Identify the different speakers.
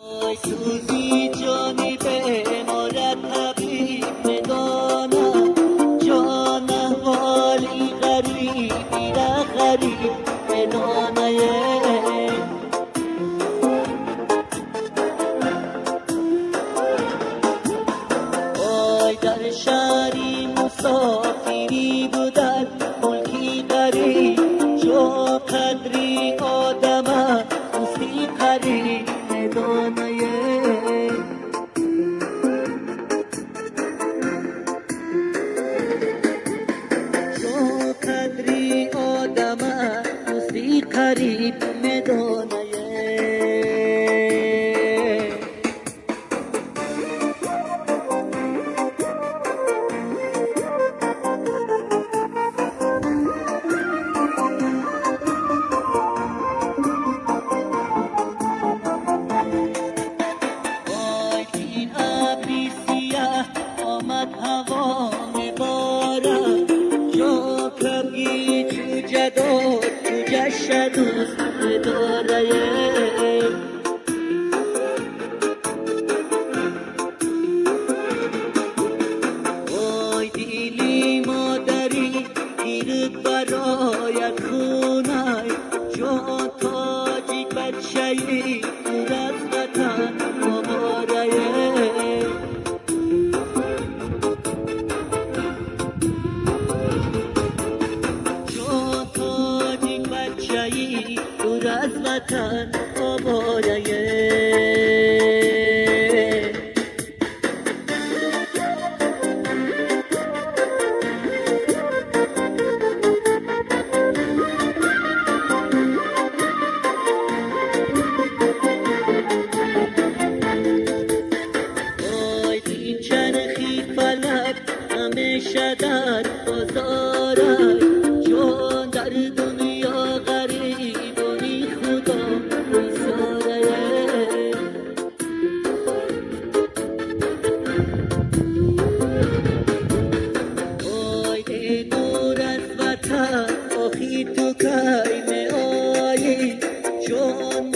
Speaker 1: آی سوزی جانی به مرتبی بدانم جان احوالی غریبی را غریب بدانه آی در شهری مسافری بودن ملکی غریب چون قدری آدم موسیقی بدانه چون قدری آدم موسیقی بدانه هوا میبارم جا کبگی تو جداد تو جشدوز داره وای دیلی مادری گیرد برایت خونای جا تاجی بچهی دور از وطن مبارایه دور از وطن آبادیه آی این چرخی فلک همیشه در بازارای چون در دنیا غریب و بی خدا بیزاره آی ای دور از وطن آخی تو کی می آیی چون